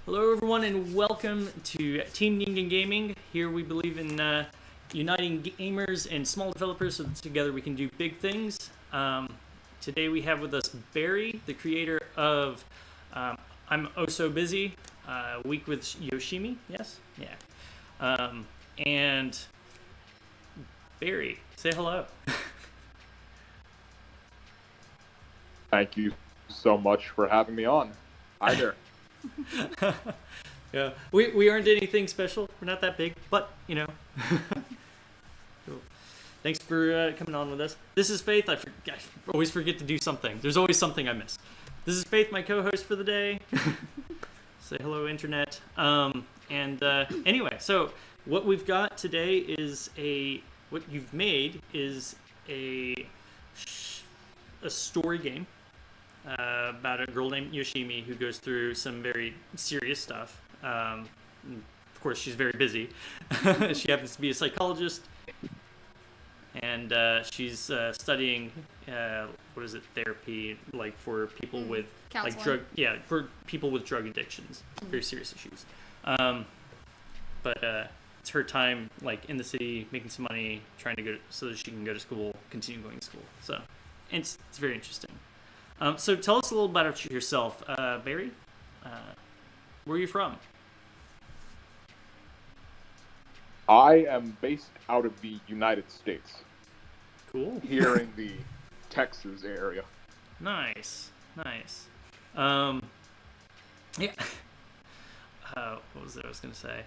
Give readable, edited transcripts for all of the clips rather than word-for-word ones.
Hello, everyone, and welcome to Team Ningen Gaming. Here we believe in uniting gamers and small developers so that together we can do big things. Today we have with us Barry, the creator of I'm Oh So Busy, Week with Yoshimi, yes? Yeah. And Barry, say hello. Thank you so much for having me on. Hi there. Yeah, we aren't anything special. We're not that big, but Cool. Thanks for coming on with us. This is Faith. I always forget to do something. There's always something I miss. This is Faith, my co-host for the day. Say hello, internet. Anyway, so what we've got today is what you've made is a story game about a girl named Yoshimi who goes through some very serious stuff. Of course, she's very busy. She happens to be a psychologist, and she's studying therapy, like for people with Counseling. for people with drug addictions, very serious issues. But it's her time, like in the city, making some money, trying to go so that she can go to school, continue going to school. So, and it's very interesting. So tell us a little about yourself, Barry. Where are you from? I am based out of the United States, Cool. here in the Texas area. Nice. Yeah. What was it I was gonna say?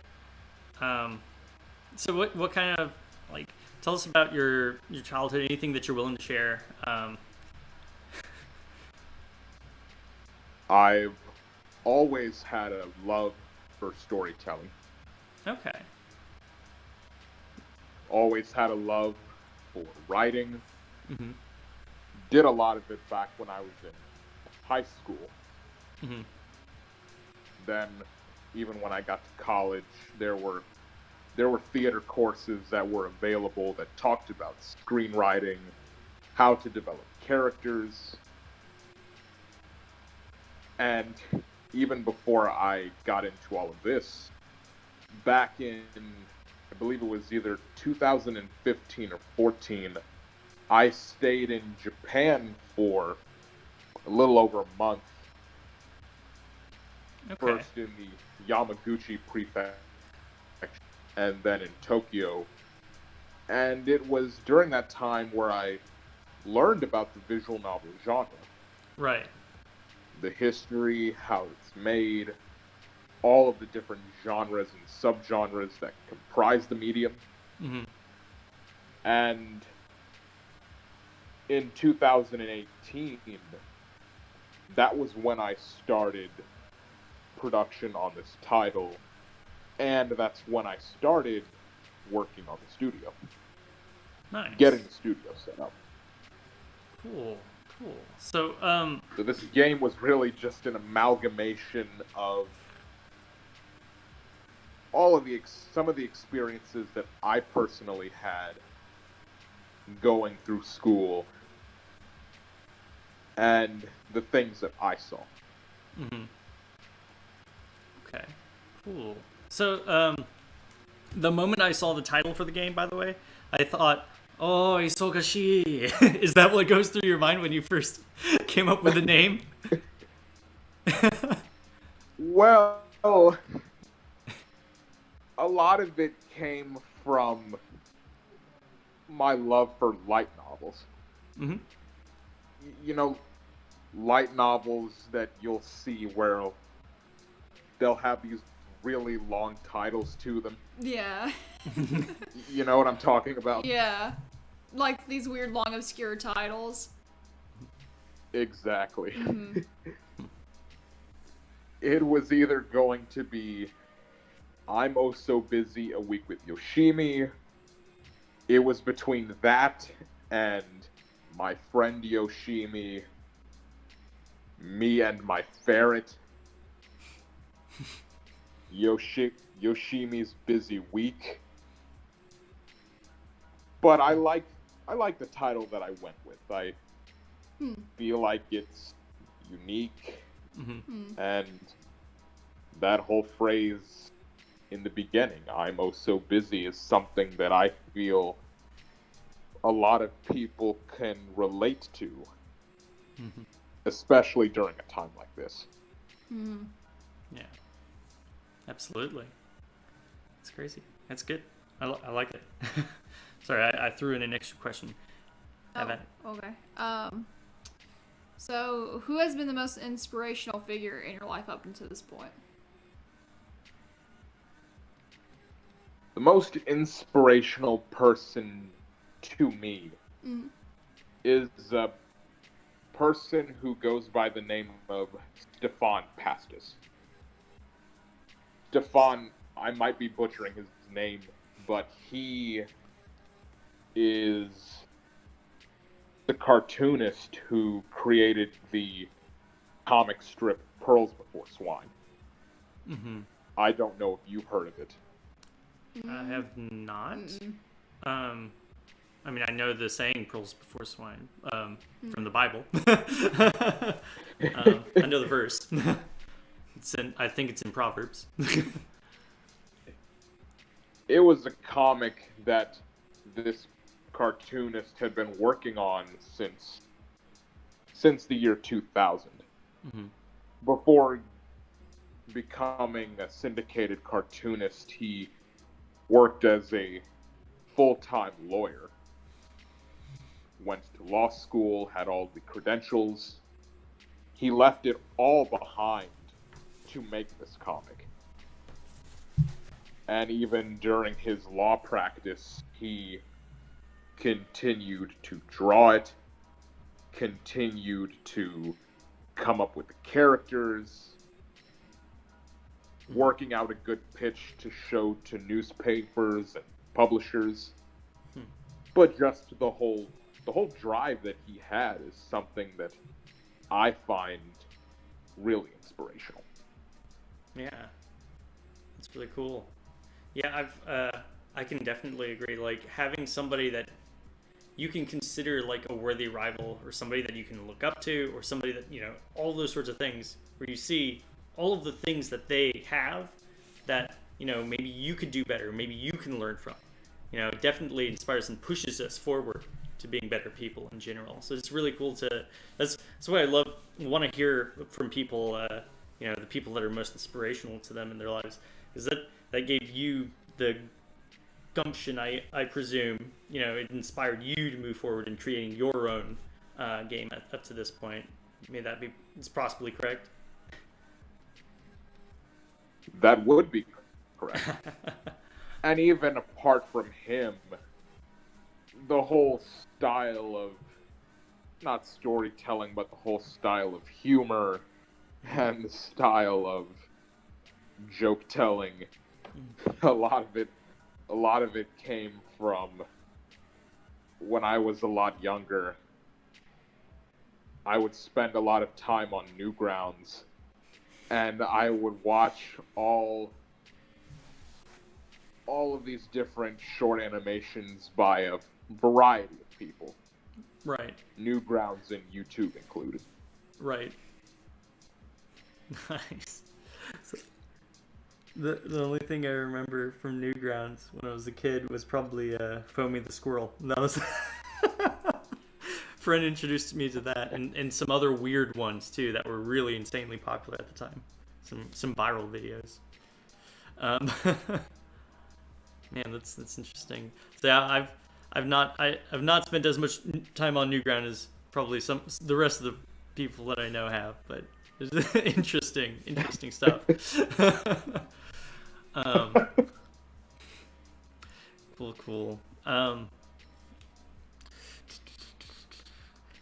So what kind of tell us about your childhood? Anything that you're willing to share? I've always had a love for storytelling. Okay. Always had a love for writing. Mm-hmm. Did a lot of it back when I was in high school. Mm-hmm. Then, even when I got to college, there were theater courses that were available that talked about screenwriting, how to develop characters. And even before I got into all of this, back in, I believe it was either 2015 or 14, I stayed in Japan for a little over a month. Okay. First in the Yamaguchi prefecture, and then in Tokyo. And it was during that time where I learned about the visual novel genre. Right. The history, how it's made, all of the different genres and subgenres that comprise the medium. Mm-hmm. And in 2018, that was when I started production on this title, and that's when I started working on the studio. Nice. Getting the studio set up. Cool. So, So this game was really just an amalgamation of all of some of the experiences that I personally had going through school and the things that I saw. mm-hmm. Okay. Cool. So, the moment I saw the title for the game, by the way, I thought, oh, Isogashi. Is that what goes through your mind when you first came up with the name? Well, a lot of it came from my love for light novels. Mm-hmm. You know, light novels that you'll see where they'll have these really long titles to them. Yeah. You know what I'm talking about? Yeah. Like these weird, long, obscure titles. Exactly. Mm-hmm. It was either going to be I'm Oh So Busy, A Week with Yoshimi. It was between that and My Friend Yoshimi, Me and My Ferret, Yoshimi's Busy Week. But I like the title that I went with. I feel like it's unique, Mm-hmm. and that whole phrase in the beginning, I'm oh so busy, is something that I feel a lot of people can relate to, especially during a time like this. Yeah, absolutely. It's crazy. That's good. I like it. Sorry, I threw in an extra question. Have at it. Okay. So, who has been the most inspirational figure in your life up until this point? The most inspirational person to me is a person who goes by the name of Stefan Pastis. Stefan, I might be butchering his name, but he is the cartoonist who created the comic strip Pearls Before Swine. I don't know if you've heard of it. I have not. I mean, I know the saying "pearls before swine" from the Bible. I know the verse. I think it's in Proverbs. It was a comic that this cartoonist had been working on since the year 2000. Before becoming a syndicated cartoonist, he worked as a full-time lawyer. Went to law school, had all the credentials. He left it all behind to make this comic. And even during his law practice, he continued to draw it, continued to come up with the characters, working out a good pitch to show to newspapers and publishers. But just the whole drive that he had is something that I find really inspirational. Yeah, that's really cool. Yeah, I can definitely agree. Like, having somebody that you can consider like a worthy rival, or somebody that you can look up to, or somebody that, you know, all those sorts of things, where you see all of the things that they have that, you know, maybe you could do better, maybe you can learn from. You know, it definitely inspires and pushes us forward to being better people in general. So it's really cool to, that's what I want to hear from people, you know, the people that are most inspirational to them in their lives, is that gave you the gumption, I presume, you know, it inspired you to move forward in creating your own game up to this point. May that be, it's possibly correct? That would be correct. And even apart from him, the whole style of, not storytelling, but the whole style of humor and the style of joke telling, a lot of it came from when I was a lot younger. I would spend a lot of time on Newgrounds, and I would watch all of these different short animations by a variety of people. Right. Newgrounds and YouTube included. Right. Nice. So, the only thing I remember from Newgrounds when I was a kid was probably Foamy the Squirrel. And that was friend introduced me to that, and some other weird ones too that were really insanely popular at the time. Some viral videos. Man, that's interesting. So yeah, I've not spent as much time on Newground as probably the rest of the people that I know have, but it's interesting stuff. Cool.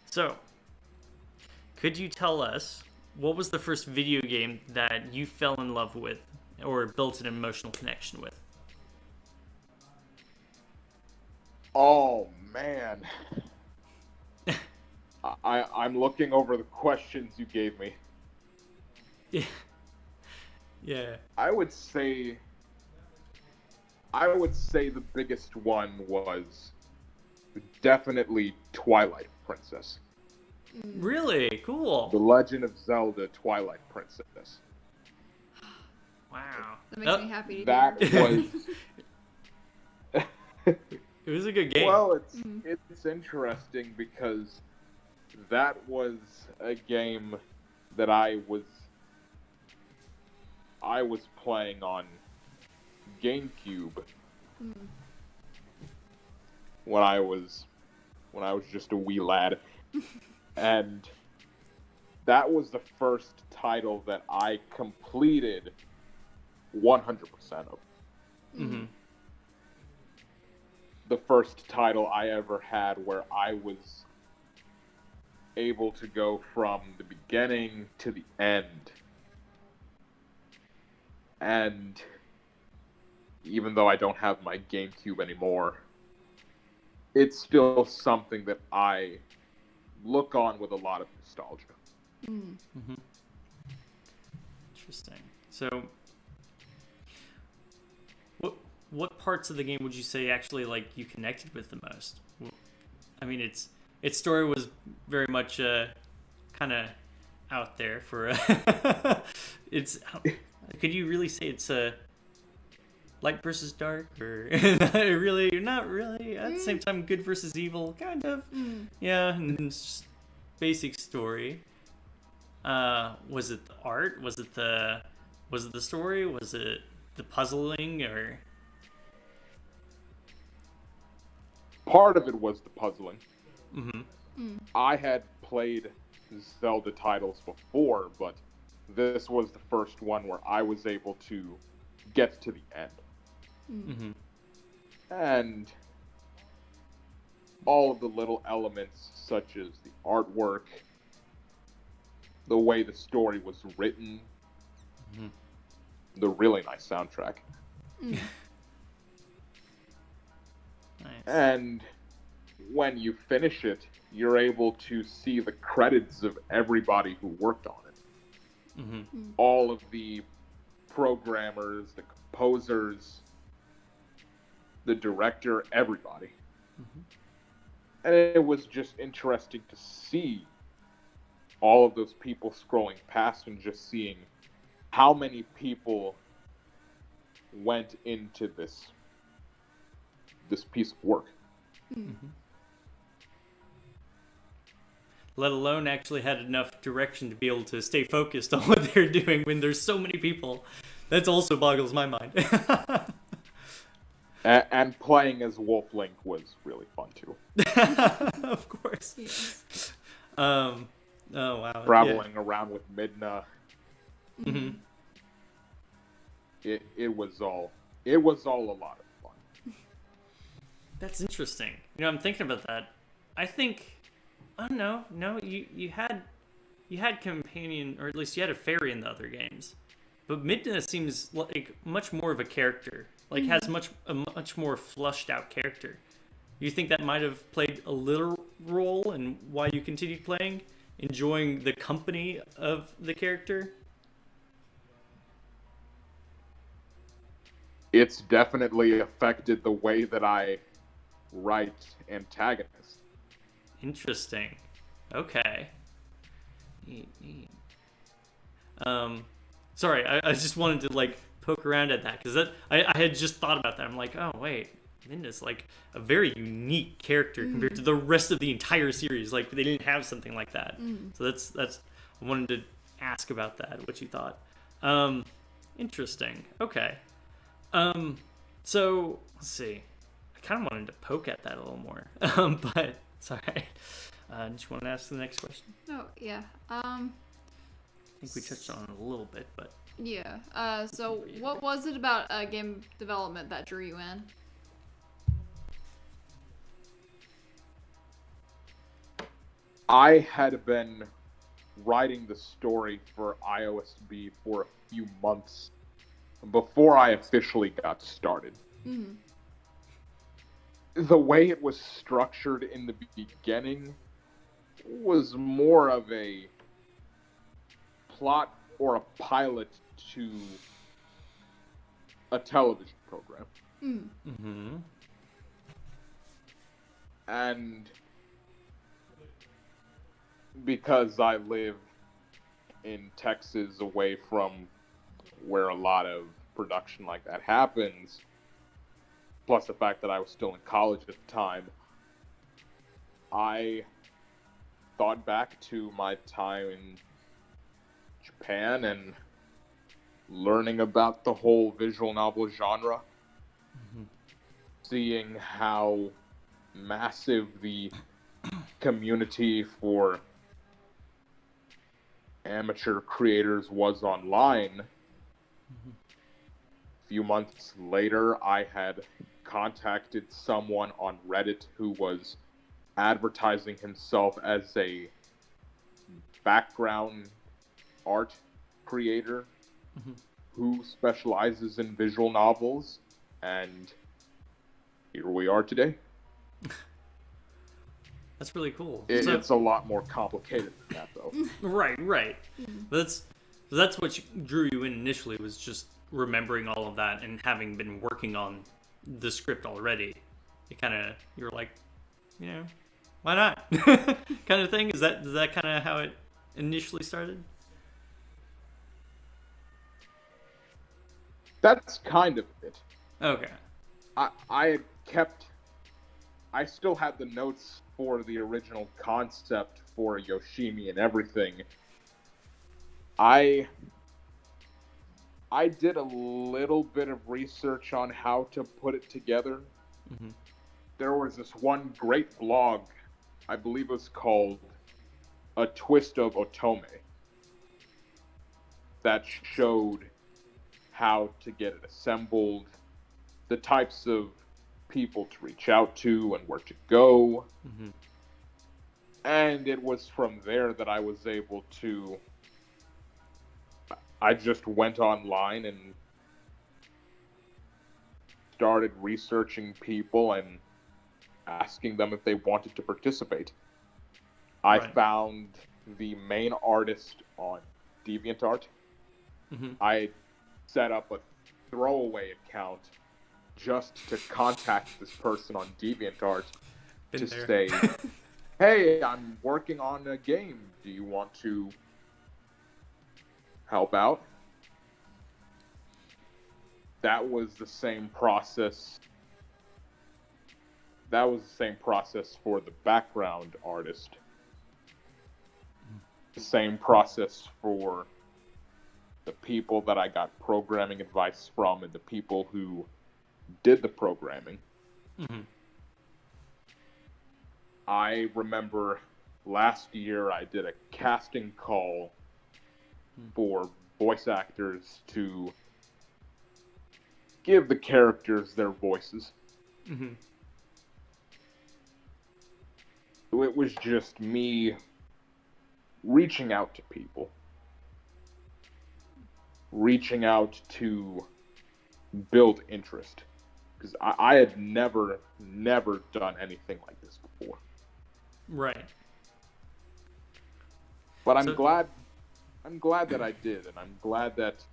So, could you tell us what was the first video game that you fell in love with or built an emotional connection with? Oh, man. I'm looking over the questions you gave me. Yeah. I would say the biggest one was definitely Twilight Princess. Really? Cool. The Legend of Zelda Twilight Princess. Wow. That makes me happy to That hear. was It was a good game. well, it's interesting because that was a game that I was playing on GameCube when I was just a wee lad, and that was the first title that I completed 100% of. Mm-hmm. The first title I ever had where I was able to go from the beginning to the end. And even though I don't have my GameCube anymore, it's still something that I look on with a lot of nostalgia. Mm-hmm. Interesting. So, what parts of the game would you say actually like you connected with the most? I mean, its story was very much kind of out there for. It's. Could you really say it's light versus dark, or really, not really? At the same time, good versus evil, kind of. Yeah, and it's just basic story. Was it the art? Was it the story? Was it the puzzling? Or Part of it was the puzzling. mm-hmm. I had played Zelda titles before, but this was the first one where I was able to get to the end. Mm-hmm. And all of the little elements, such as the artwork, the way the story was written, the really nice soundtrack. Nice. And when you finish it, you're able to see the credits of everybody who worked on it. Mm-hmm. All of the programmers, the composers, the director, everybody. And it was just interesting to see all of those people scrolling past and just seeing how many people went into this piece of work. Let alone actually had enough direction to be able to stay focused on what they're doing when there's so many people. That also boggles my mind. And playing as Wolf Link was really fun too. Of course. Yes. Oh wow. Traveling around with Midna. Mm-hmm. It was all a lot of fun. That's interesting. You know, I'm thinking about that. I think, oh no, you had companion, or at least you had a fairy in the other games, but Midna seems like much more of a character. Like has a much more flushed out character. You think that might have played a little role in why you continued playing, enjoying the company of the character? It's definitely affected the way that I write antagonists. Interesting. Okay. Neat. Sorry, I just wanted to like poke around at that because I had just thought about that. I'm like, oh wait, Minda's like a very unique character compared to the rest of the entire series. Like they didn't have something like that. So that's I wanted to ask about that. What you thought? Interesting. Okay. So let's see. I kind of wanted to poke at that a little more, but sorry. Do you want to ask the next question? Oh yeah. I think we touched on it a little bit, but Yeah. So what was it about game development that drew you in? I had been writing the story for iOSB for a few months before I officially got started. The way it was structured in the beginning was more of a plot or a pilot to a television program. And because I live in Texas away from where a lot of production like that happens, plus the fact that I was still in college at the time, I thought back to my time in Japan and learning about the whole visual novel genre, seeing how massive the community for amateur creators was online. A few months later, I had contacted someone on Reddit who was advertising himself as a background art creator who specializes in visual novels, and here we are today. That's really cool. It's a lot more complicated than that, though. Right. That's what drew you in initially, was just remembering all of that and having been working on the script already. You were like, why not? kind of thing. Is that kind of how it initially started? That's kind of it. Okay. I still had the notes for the original concept for Yoshimi and everything. I did a little bit of research on how to put it together. There was this one great blog, I believe it was called A Twist of Otome, that showed how to get it assembled, the types of people to reach out to and where to go. And it was from there that I was able to... I just went online and started researching people and asking them if they wanted to participate. I found the main artist on DeviantArt. I set up a throwaway account just to contact this person on DeviantArt to say, hey, I'm working on a game. Do you want to help out? That was the same process. That was the same process for the background artist. The same process for the people that I got programming advice from and the people who did the programming. I remember last year I did a casting call for voice actors to give the characters their voices. It was just me reaching out to people. Reaching out to build interest. Because I had never done anything like this before. Right. But I'm glad that I did, and I'm glad that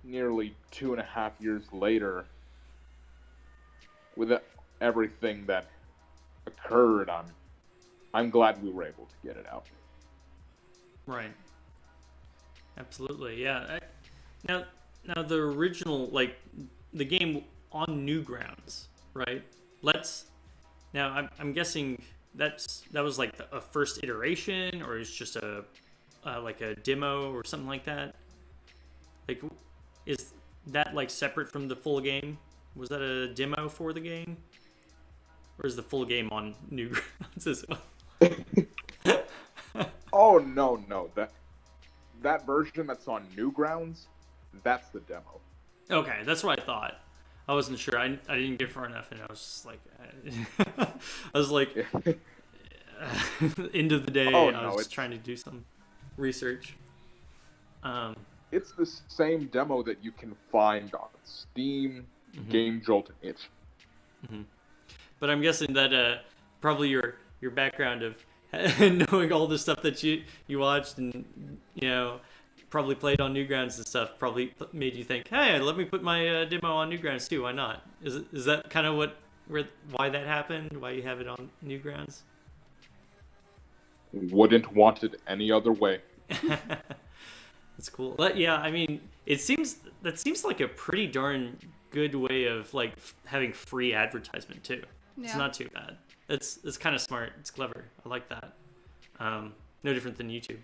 nearly 2.5 years later, with everything that occurred, I'm glad we were able to get it out. Right. Absolutely, yeah. Now the original, like, the game on Newgrounds, right? I'm guessing that was like a first iteration, or is just a like a demo or something like that. Like, is that like separate from the full game? Was that a demo for the game, or is the full game on Newgrounds as well? Oh no, that version that's on Newgrounds, that's the demo. Okay, that's what I thought. I wasn't sure. I didn't get far enough, and I was just like, end of the day, I was trying to do some research. It's the same demo that you can find on Steam, Game Jolt, and Itch. But I'm guessing that probably your background of knowing all the stuff that you watched and probably played on Newgrounds and stuff probably made you think, hey, let me put my demo on Newgrounds too. Why not? Is that kind of why that happened? Why you have it on Newgrounds? Wouldn't want it any other way. That's cool. But yeah, I mean, that seems like a pretty darn good way of like having free advertisement too. It's Yeah. not too bad. It's kind of smart. It's clever. I like that. No different than YouTube.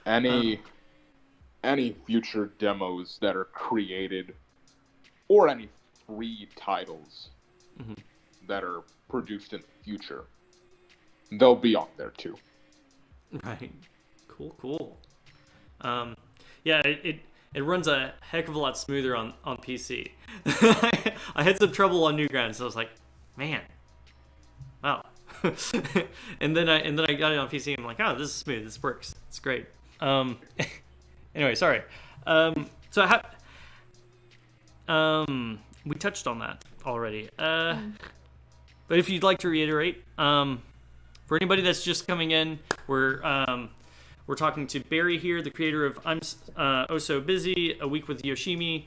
Any any future demos that are created, or any free titles Mhm. that are produced in the future, they'll be on there too. Right. Cool. Yeah, it runs a heck of a lot smoother on PC. I had some trouble on Newgrounds, so I was like, man, wow. and then I got it on PC, and I'm like, oh, this is smooth. This works. It's great. Anyway, sorry. So how? We touched on that already. But if you'd like to reiterate, for anybody that's just coming in, we're talking to Barry here, the creator of I'm Oh So Busy, A Week with Yoshimi.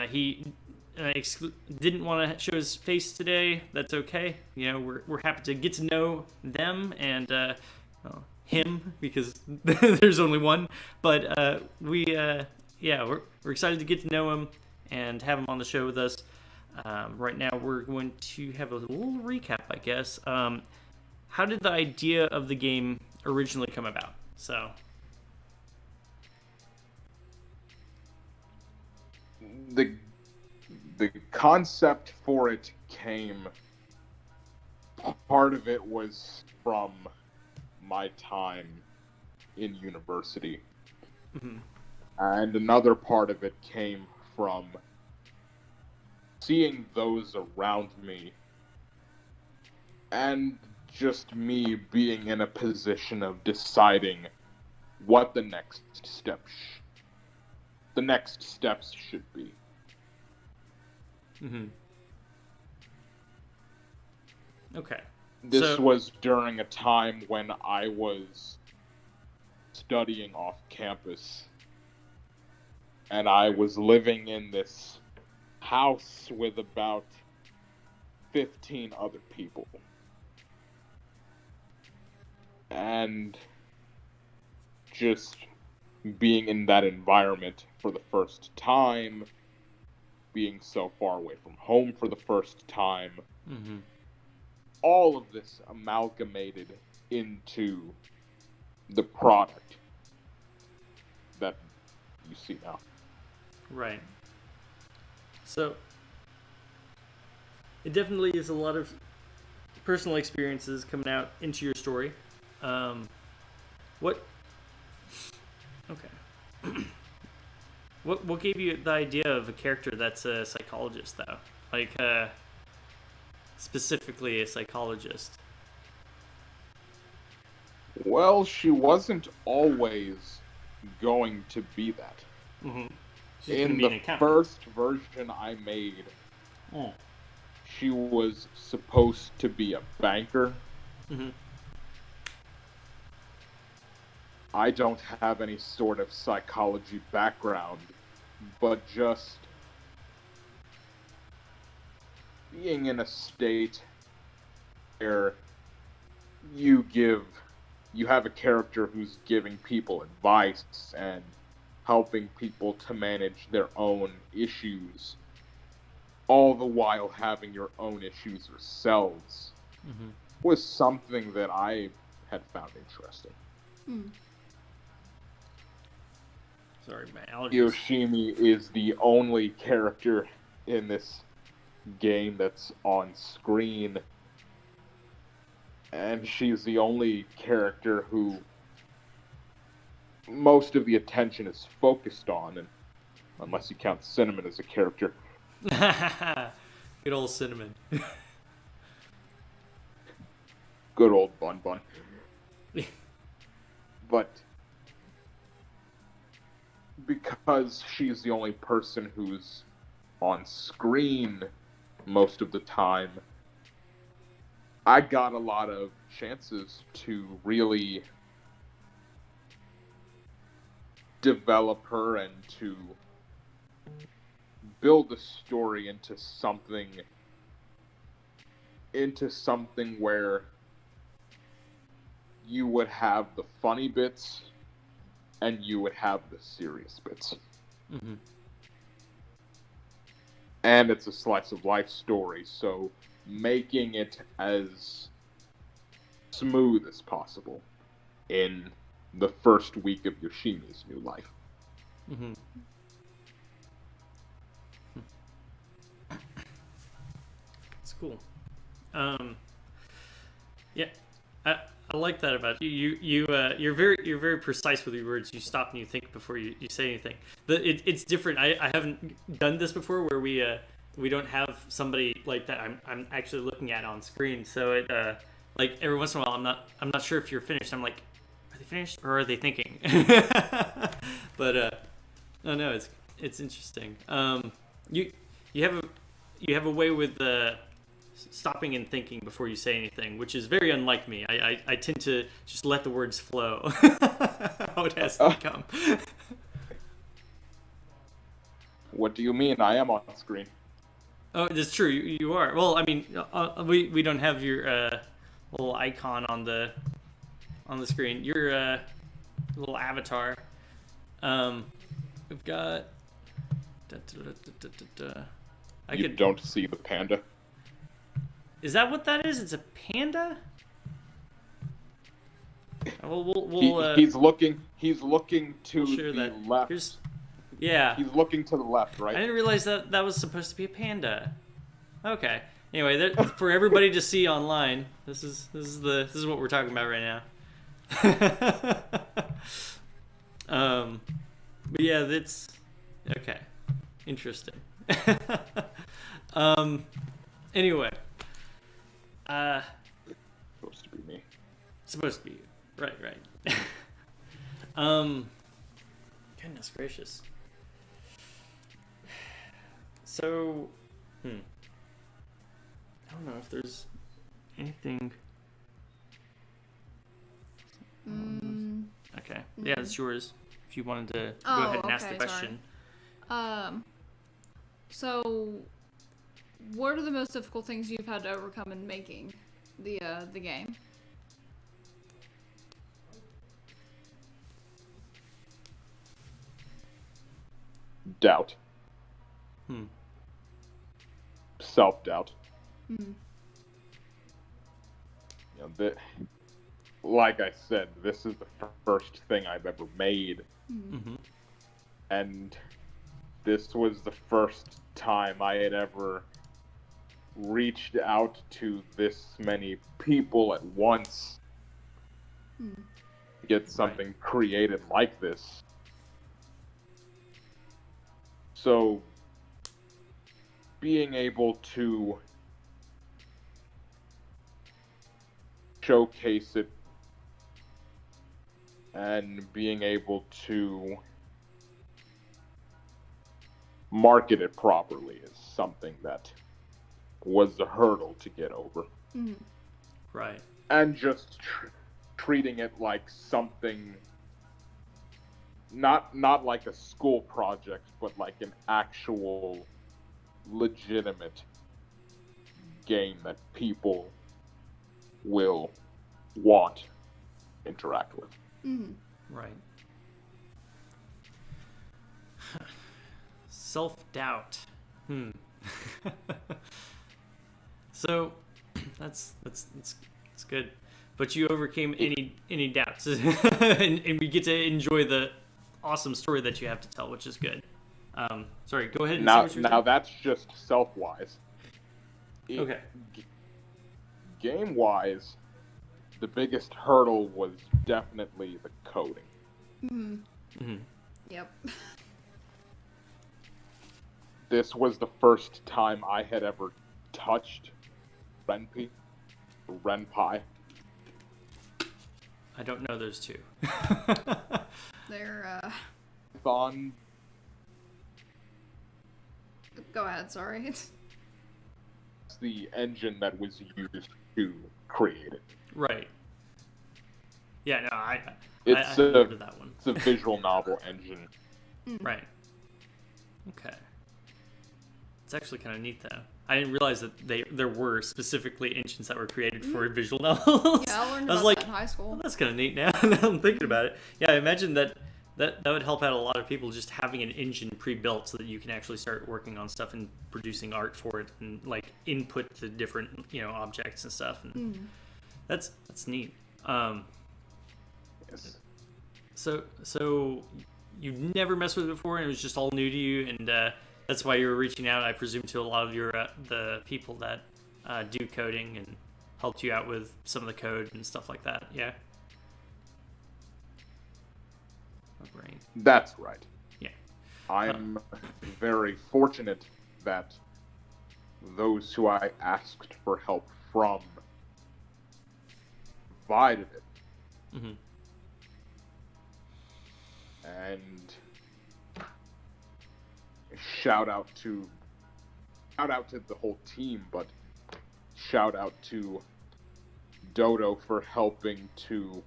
He didn't want to show his face today. That's okay. You know, we're happy to get to know them and him, because there's only one. But we're excited to get to know him and have him on the show with us. Right now, we're going to have a little recap, I guess. How did the idea of the game originally come about? So, The concept for it came. Part of it was from my time in university, and another part of it came from seeing those around me, and just me being in a position of deciding what the next steps should be. Okay. This was during a time when I was studying off campus, and I was living in this house with about 15 other people. And just being in that environment for the first time, being so far away from home for the first time, all of this amalgamated into the product that you see now. Right. So, it definitely is a lot of personal experiences coming out into your story. What? Okay. What gave you the idea of a character that's a psychologist, though? Like, specifically a psychologist. Well, she wasn't always going to be that. In the first version I made, she was supposed to be a banker. I don't have any sort of psychology background, but just being in a state where you have a character who's giving people advice and helping people to manage their own issues, all the while having your own issues yourselves, was something that I had found interesting. Sorry, my allergies. Yoshimi is the only character in this game that's on screen, and she's the only character who most of the attention is focused on, and unless you count Cinnamon as a character. Good old Cinnamon. Good old Bun Bun. But because she's the only person who's on screen most of the time, I got a lot of chances to really develop her and to build the story into something where you would have the funny bits and you would have the serious bits. Mm-hmm. And it's a slice of life story, so making it as smooth as possible in the first week of Yoshimi's new life. Mm-hmm. It's cool. Yeah, I like that about you. You're very precise with your words. You stop and you think before you say anything. It's different. I haven't done this before where we don't have somebody like that. I'm actually looking at on screen. So it like every once in a while I'm not sure if you're finished. I'm like, are they finished or are they thinking? But oh no, it's interesting. You have a way with stopping and thinking before you say anything, which is very unlike me. I tend to just let the words flow how it has to come. What do you mean? I am on screen. Oh, that's true. You are. Well, I mean, we don't have your little icon on the screen. Your little avatar. We've got. You don't see the panda. Is that what that is? It's a panda? We'll he's looking to share the that. left. Yeah. He's looking to the left, right? I didn't realize that was supposed to be a panda. Okay. Anyway, for everybody to see online, this is what we're talking about right now. But yeah, that's okay. Interesting. Anyway. Supposed to be me. Supposed to be you. Right. Goodness gracious. So, I don't know if there's anything. Okay. Yeah, it's yours. If you wanted to go ahead and ask the question. So, what are the most difficult things you've had to overcome in making the game? Doubt. Self-doubt. You know, like I said, this is the first thing I've ever made. And this was the first time I had ever reached out to this many people at once to get something created like this. So, being able to showcase it and being able to market it properly is something that was a hurdle to get over. Right. And just treating it like something, not like a school project, but like an actual legitimate game that people will want to interact with. Right. Self-doubt. So that's good. But you overcame any doubts, and we get to enjoy the awesome story that you have to tell, which is good. Sorry, go ahead and say what you're saying. That's just self-wise. Okay. Game-wise, the biggest hurdle was definitely the coding. Yep. This was the first time I had ever touched Ren'Py, or Ren'Py. I don't know those two. They're Python. Go ahead, sorry. It's the engine that was used to create it. Right. Yeah, no, I It's heard of that one. It's a visual novel engine. Right. Okay. It's actually kind of neat, though. I didn't realize that there were specifically engines that were created for visual novels. Yeah, I learned was about like, that in high school. well, that's kind of neat now. Now I'm thinking about it. Yeah, I imagine that would help out a lot of people, just having an engine pre-built so that you can actually start working on stuff and producing art for it and like input the different objects and stuff. And that's neat. Yes. So you've never messed with it before, and it was just all new to you, and that's why you were reaching out, I presume, to a lot of your the people that do coding and helped you out with some of the code and stuff like that. Yeah. My brain. That's right. Yeah. I'm very fortunate that those who I asked for help from provided it. Mm-hmm. And shout out to the whole team, but shout out to Dodo for helping to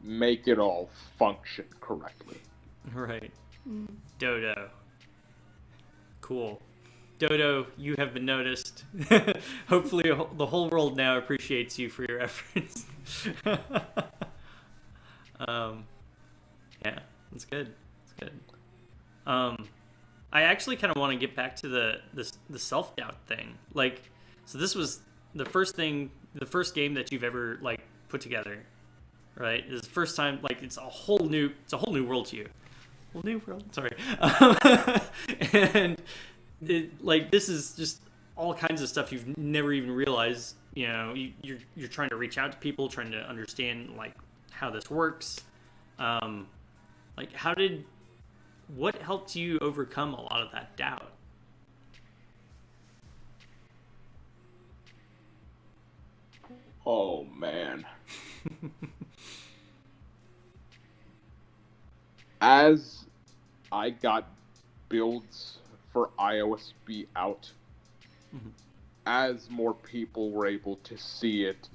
make it all function correctly. Right. Dodo. Cool. Dodo, you have been noticed. Hopefully the whole world now appreciates you for your efforts. Yeah, that's good. That's good. I actually kind of want to get back to the self-doubt thing. Like, so this was the first game that you've ever like put together, right? It's the first time, like, it's a whole new world to you. Whole new world. Sorry. And like, this is just all kinds of stuff you've never even realized. You're trying to reach out to people, trying to understand like how this works. Like, what helped you overcome a lot of that doubt? Oh man. As I got builds for iOSB out, as more people were able to see it,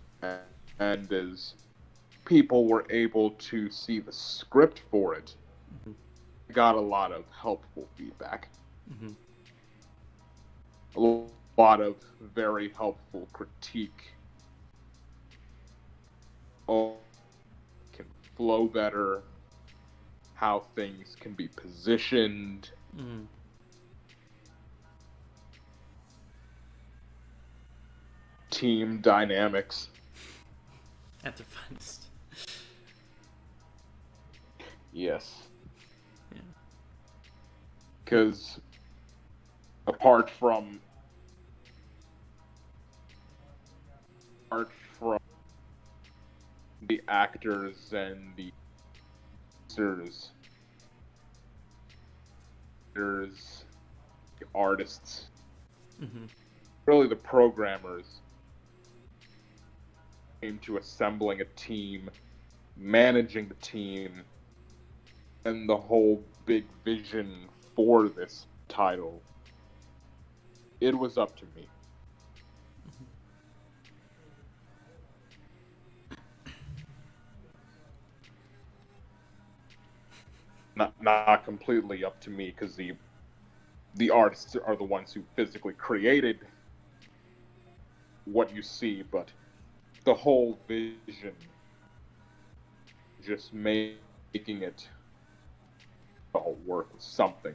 and as people were able to see the script for it, I got a lot of helpful feedback. A lot of very helpful critique. Oh, can flow better, how things can be positioned. Team dynamics. At the finest. Yes. Yeah. Because apart from the actors and the producers, the artists, really the programmers came to assembling a team, managing the team, and the whole big vision for this title. It was up to me. Not completely up to me, because the artists are the ones who physically created what you see, but the whole vision, just making it all work was something.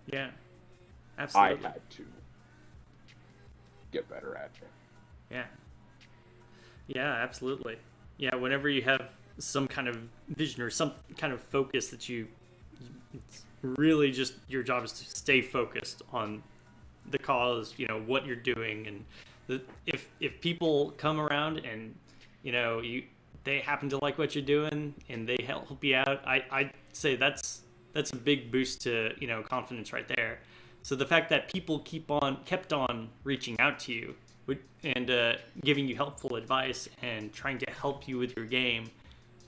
Yeah, absolutely. I had to get better at it. Yeah. Yeah, absolutely. Yeah, whenever you have some kind of vision or some kind of focus that it's really just your job is to stay focused on the cause, what you're doing, and if people come around and they happen to like what you're doing and they help you out, I'd say that's a big boost to confidence right there. So the fact that people kept on reaching out to you and giving you helpful advice and trying to help you with your game,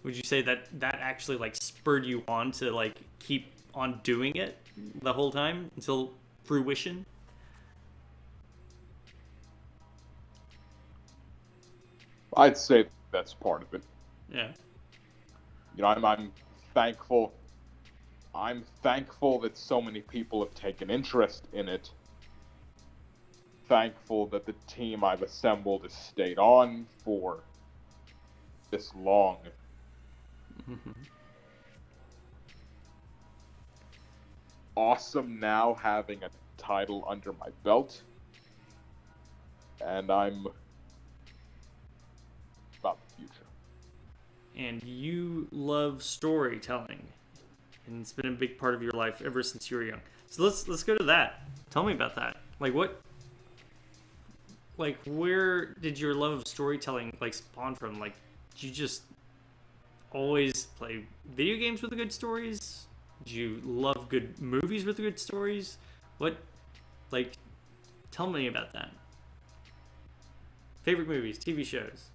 would you say that actually like spurred you on to like keep on doing it the whole time until fruition? I'd say that's part of it. Yeah. I'm thankful. I'm thankful that so many people have taken interest in it, thankful that the team I've assembled has stayed on for this long. Awesome now having a title under my belt. And I'm about the future. And you love storytelling, and it's been a big part of your life ever since you were young. So let's go to that. Tell me about that. Where did your love of storytelling spawn from? Did you just always play video games with the good stories? Did you love good movies with the good stories? Tell me about that. Favorite movies, TV shows,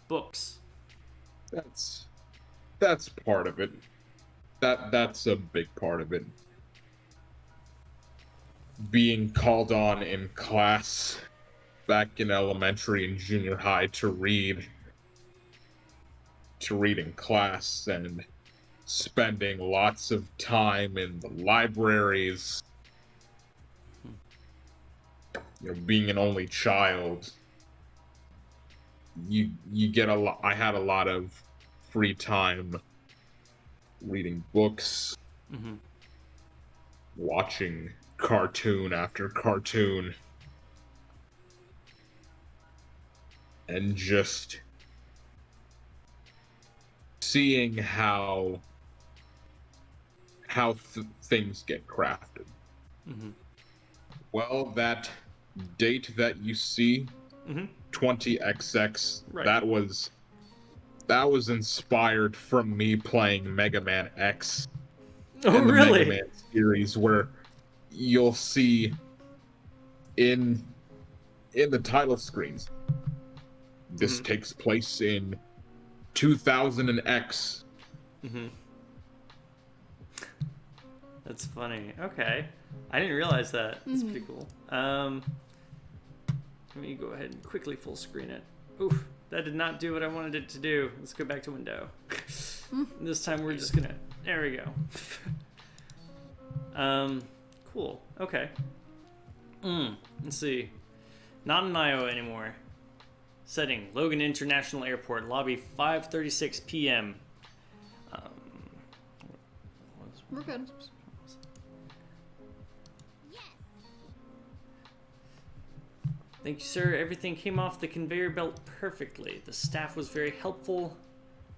books. That's part of it. That's a big part of it. Being called on in class back in elementary and junior high to read in class, and spending lots of time in the libraries. Being an only child, you get a lot. I had a lot of free time reading books, watching cartoon after cartoon, and just seeing how things get crafted. Well, that date that you see, 20XX, right. that was inspired from me playing Mega Man X. Oh, in the really? Mega Man series, where you'll see in the title screens, this takes place in 2000 and X. That's funny. Okay. I didn't realize that. That's pretty cool. Let me go ahead and quickly full screen it. Oof, that did not do what I wanted it to do. Let's go back to window. This time we're just gonna, there we go. Cool. Okay. Let's see. Not in Iowa anymore. Setting, Logan International Airport, lobby 5:36 p.m. We're good. Thank you, sir. Everything came off the conveyor belt perfectly. The staff was very helpful.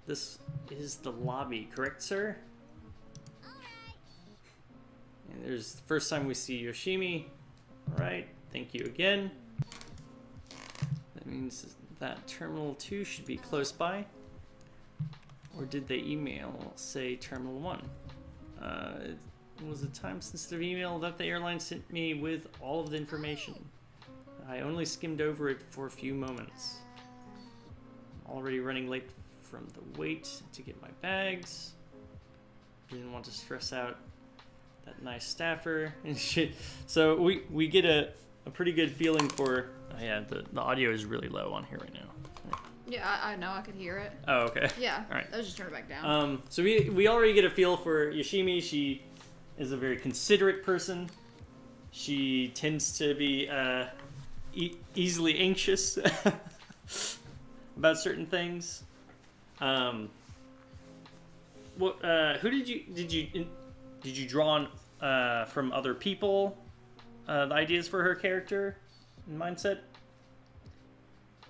This is the lobby, correct, sir? And there's the first time we see Yoshimi. All right. Thank you again. That means that Terminal 2 should be close by. Or did they email, say, Terminal 1? It was a time-sensitive email that the airline sent me with all of the information. I only skimmed over it for a few moments. I'm already running late from the wait to get my bags. Didn't want to stress out that nice staffer and shit. So we get a pretty good feeling for... Oh yeah, the audio is really low on here right now. Yeah, I know. I could hear it. Oh, okay. Yeah. All right. Let's just turn it back down. So we already get a feel for Yoshimi. She is a very considerate person. She tends to be easily anxious about certain things. Who did you draw on from other people? The ideas for her character and mindset,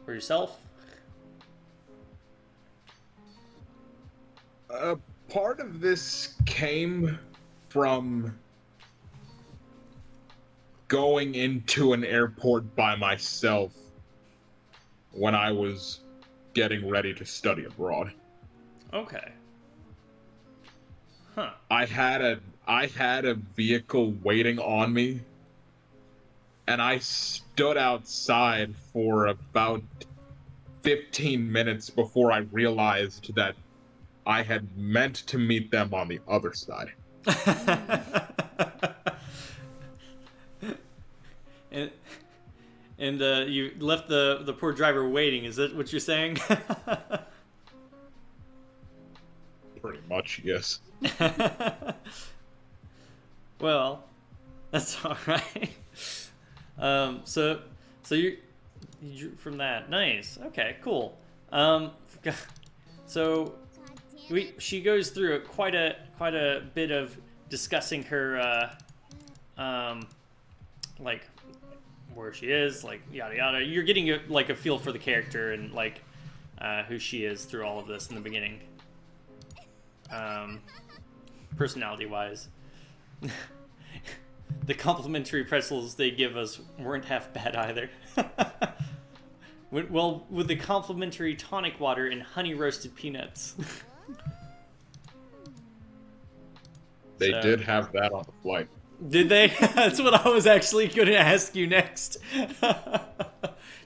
or yourself? Part of this came from going into an airport by myself when I was getting ready to study abroad. Okay. Huh. I had a vehicle waiting on me, and I stood outside for about 15 minutes before I realized that I had meant to meet them on the other side. And you left the poor driver waiting. Is that what you're saying? Pretty much, yes. Well, that's all right. So you drew from that. Nice. Okay, cool. So she goes through quite a bit of discussing her like where she is, like yada yada. You're getting a feel for the character and like who she is through all of this in the beginning. Personality wise. The complimentary pretzels they give us weren't half bad either. Well, with the complimentary tonic water and honey roasted peanuts. They did have that on the flight. Did they? That's what I was actually going to ask you next.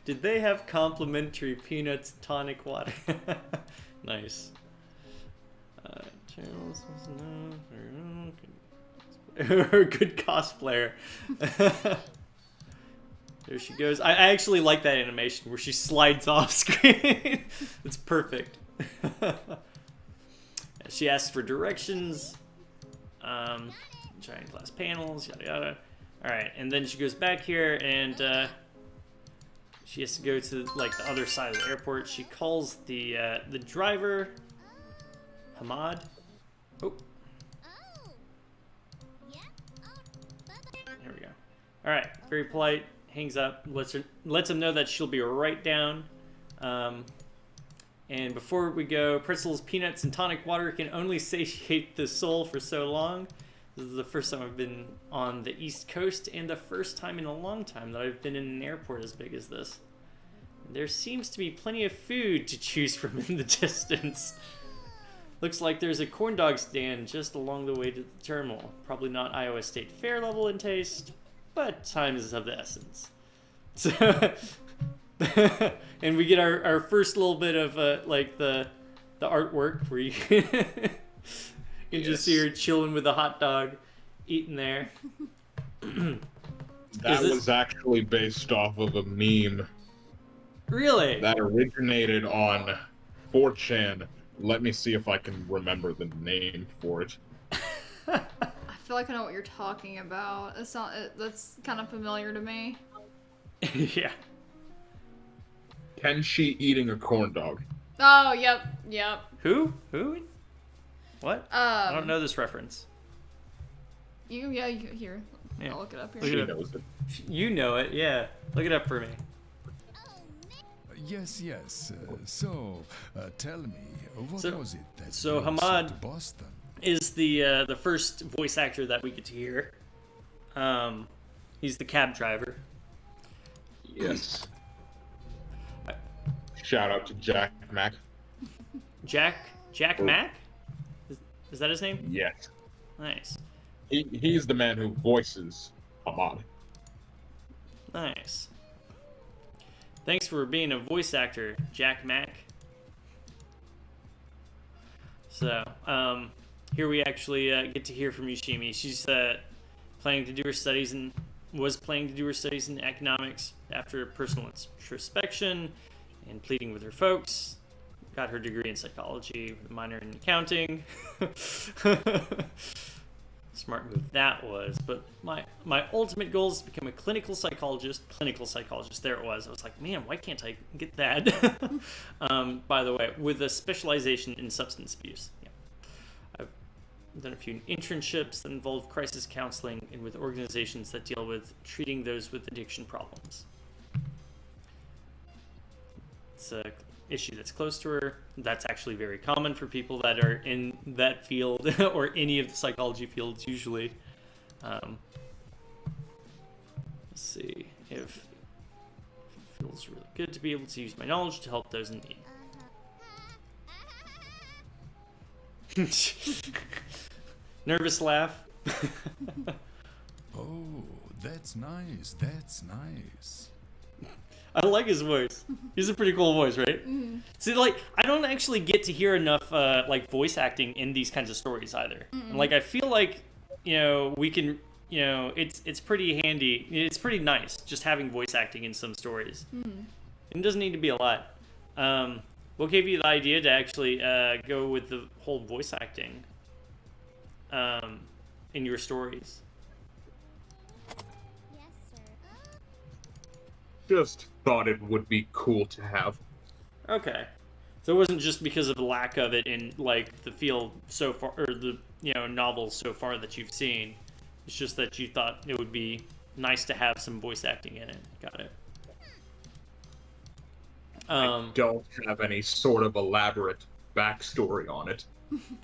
Did they have complimentary peanuts and tonic water? Nice. Good cosplayer. There she goes. I actually like that animation where she slides off screen. It's perfect. She asks for directions. Giant glass panels, yada yada. Alright, and then she goes back here and she has to go to like the other side of the airport. She calls the driver, Hamad. Oh. There we go. Alright, very polite. Hangs up, lets him know that she'll be right down. And before we go, pretzels, peanuts, and tonic water can only satiate the soul for so long. This is the first time I've been on the East Coast and the first time in a long time that I've been in an airport as big as this. There seems to be plenty of food to choose from in the distance. Looks like there's a corn dog stand just along the way to the terminal. Probably not Iowa State Fair level in taste, but time is of the essence. So, and we get our first little bit of like the artwork where you can just see her chilling with a hot dog, eating there. That was actually based off of a meme. Really? That originated on 4chan. Let me see if I can remember the name for it. I feel like I know what you're talking about. That's kind of familiar to me. Yeah. Kenshi eating a corn dog. Oh, yep. Who? What? I don't know this reference. You here. Yeah. I'll look it up here. She knows it. You know it, yeah. Look it up for me. Yes. So, tell me, what was it that so brought you Hamad to Boston? is the first voice actor that we get to hear. He's the cab driver. Yes. Shout out to Jack Mack. Jack Mack? Is that his name? Yes. Nice. He's the man who voices Hamad. Nice. Thanks for being a voice actor, Jack Mack. So, here we actually get to hear from Yoshimi. She's planning to do her studies and was planning to do her studies in economics after personal introspection and pleading with her folks. Got her degree in psychology with a minor in accounting. Smart move that was. But my ultimate goal is to become a clinical psychologist. There it was. I was like, man, why can't I get that? By the way, with a specialization in substance abuse. Yeah. I've done a few internships that involve crisis counseling and with organizations that deal with treating those with addiction problems. It's a issue that's close to her. That's actually very common for people that are in that field or any of the psychology fields usually. Let's see if it feels really good to be able to use my knowledge to help those in need. Nervous laugh. Oh, that's nice. I like his voice. He's a pretty cool voice, right? Mm-hmm. See, like, I don't actually get to hear enough, like, voice acting in these kinds of stories either. And, like, I feel like, we can, it's pretty handy. It's pretty nice just having voice acting in some stories. It doesn't need to be a lot. What gave you the idea to actually go with the whole voice acting in your stories? just thought it would be cool to have. Okay. So it wasn't just because of the lack of it in like the field so far, or the novels so far that you've seen. It's just that you thought it would be nice to have some voice acting in it. Got it. I don't have any sort of elaborate backstory on it.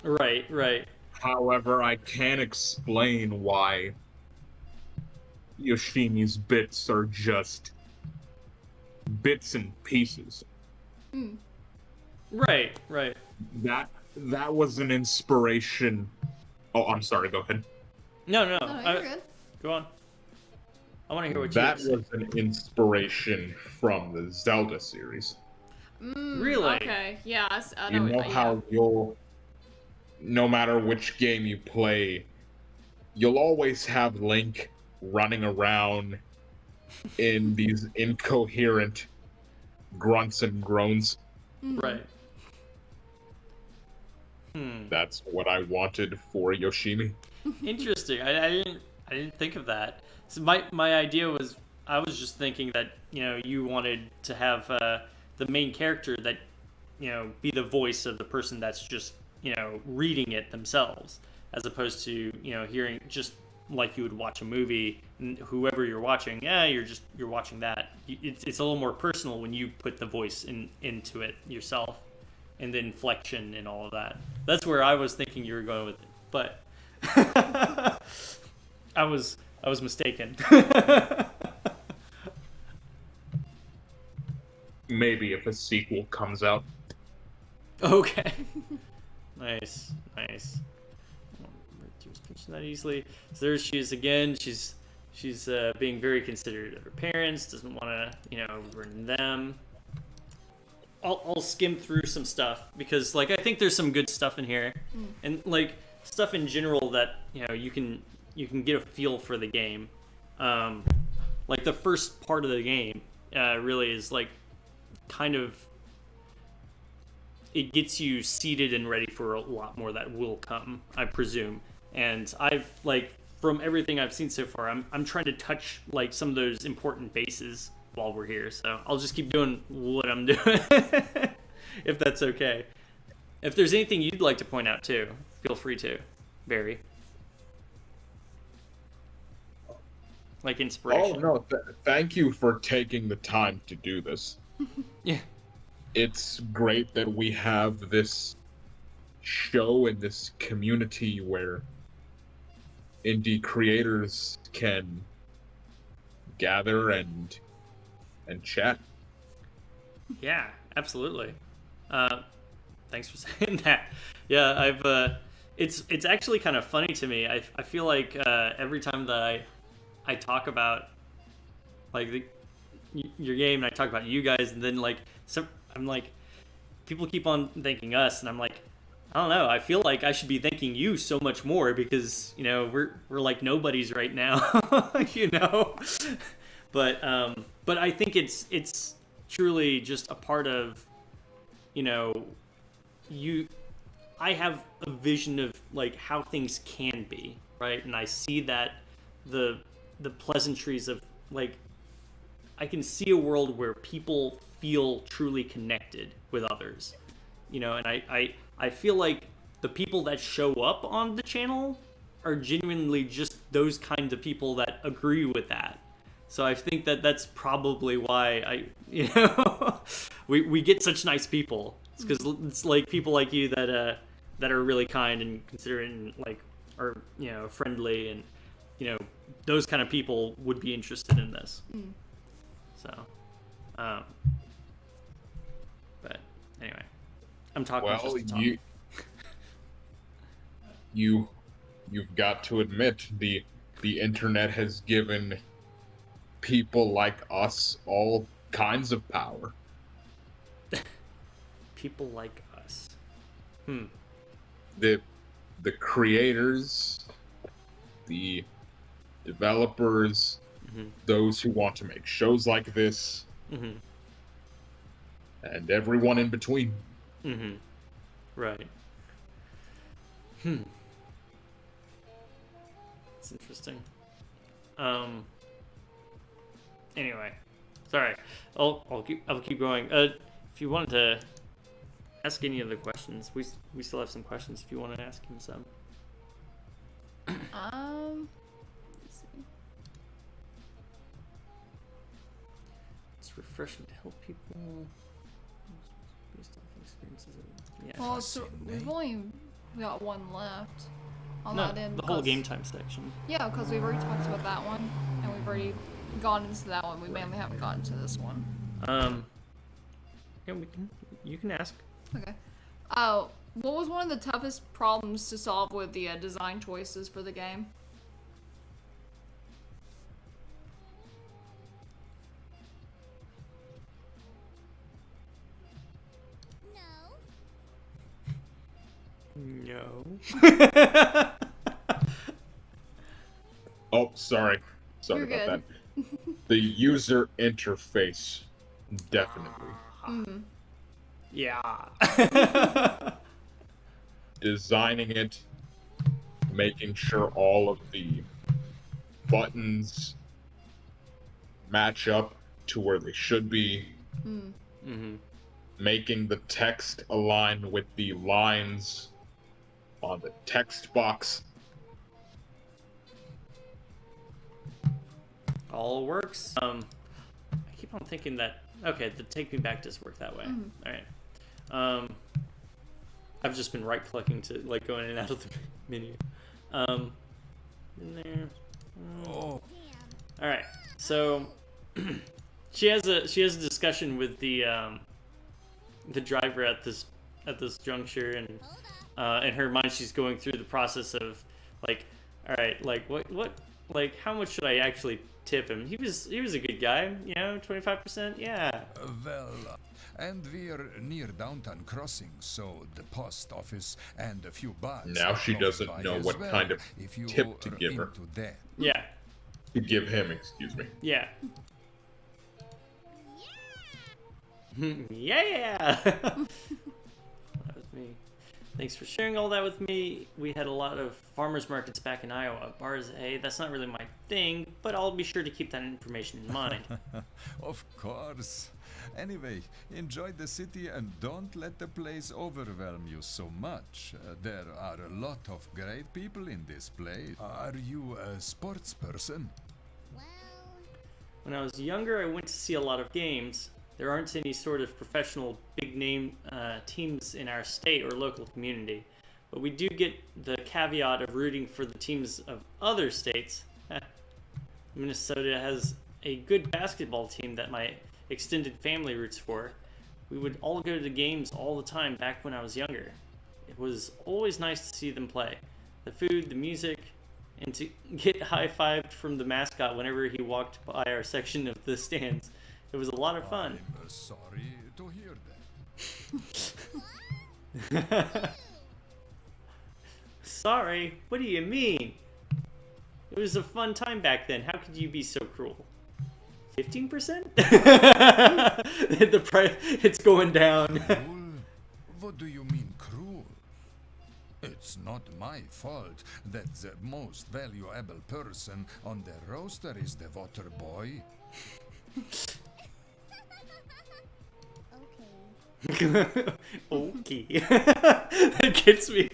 Right, right. However, I can explain why Yoshimi's bits are just bits and pieces. Right, right. That was an inspiration. Oh, I'm sorry. Go ahead. No, You're good. go on. I want to hear what That you was an inspiration from the Zelda series. Really? Okay. Yeah. I You know yeah. how no matter which game you play, you'll always have Link running around in these incoherent grunts and groans. Right. That's what I wanted for Yoshimi. Interesting. I didn't think of that. So my idea was, I was just thinking that you wanted to have the main character that be the voice of the person that's just reading it themselves, as opposed to hearing just like you would watch a movie, and whoever you're watching, you're watching that. It's a little more personal when you put the voice into it yourself, and the inflection and all of that. That's where I was thinking you were going with it, but I was mistaken. Maybe if a sequel comes out. Okay. Nice. That easily. So there she is again. She's being very considerate of her parents. Doesn't want to burden them. I'll skim through some stuff because I think there's some good stuff in here, and stuff in general that you can get a feel for the game. The first part of the game really is kind of, it gets you seated and ready for a lot more that will come, I presume. And I've from everything I've seen so far, I'm trying to touch some of those important bases while we're here. So I'll just keep doing what I'm doing, if that's okay. If there's anything you'd like to point out too, feel free to, Barry. Inspiration. Oh no! Thank you for taking the time to do this. Yeah. It's great that we have this show and this community where indie creators can gather and chat. Yeah, absolutely. Thanks for saying that. Yeah, I've. It's actually kind of funny to me. I feel like every time that I talk about your game, and I talk about you guys, and then I'm people keep on thanking us, and I'm like, I don't know. I feel like I should be thanking you so much more because we're like nobodies right now, But I think it's truly just a part of you. I have a vision of how things can be, right? And I see that the pleasantries of I can see a world where people feel truly connected with others, and I feel like the people that show up on the channel are genuinely just those kinds of people that agree with that. So I think that that's probably why we get such nice people. It's because it's people like you that are really kind and considerate and are friendly, and those kind of people would be interested in this. So, but anyway, I'm talking. Well, you've got to admit the internet has given people like us all kinds of power. People like us. The creators, the developers, those who want to make shows like this, and everyone in between. Right. It's interesting. Anyway, Sorry. I'll keep going. If you wanted to ask any other questions, we still have some questions if you want to ask him some. Let's see. It's refreshing to help people based off experiences. Yeah. Well, so we've only got one left on No, that end. the whole because- game time section. Yeah, because we've already talked about that one, and we've already gone into that one. We mainly haven't gotten to this one. Yeah, you can ask. Okay. What was one of the toughest problems to solve with the design choices for the game? No. Oh, sorry. Sorry You're about good. that. The user interface, definitely. Yeah. Designing it, making sure all of the buttons match up to where they should be, Mm-hmm. making the text align with the lines on the text box. All works. I keep on thinking that. Okay, the take me back does work that way. All right. I've just been right clicking to like going in and out of the menu. In there. Oh, All right. So she has a discussion with the driver at this juncture, and in her mind she's going through the process of like, all right, like what like how much should I actually tip him? He was a good guy, 25%. Yeah. well, and we're near downtown crossing, so the post office and a few bars. Now are she close doesn't by know as what well, kind of if you tip to are give her. into that. Yeah. To give him, excuse me. Yeah. Yeah. That was me. Thanks for sharing all that with me. We had a lot of farmers markets back in Iowa. Bars, that's not really my thing, but I'll be sure to keep that information in mind. Of course. Anyway, enjoy the city and don't let the place overwhelm you so much. There are a lot of great people in this place. Are you a sports person? When I was younger, I went to see a lot of games. There aren't any sort of professional big-name teams in our state or local community, but we do get the caveat of rooting for the teams of other states. Minnesota has a good basketball team that my extended family roots for. We would all go to the games all the time back when I was younger. It was always nice to see them play. The food, the music, and to get high-fived from the mascot whenever he walked by our section of the stands. It was a lot of fun. I'm sorry to hear that. Sorry, what do you mean? It was a fun time back then. How could you be so cruel? 15%? The price, it's going down. Cruel? What do you mean cruel? It's not my fault that the most valuable person on the roster is the water boy. Okay. It gets me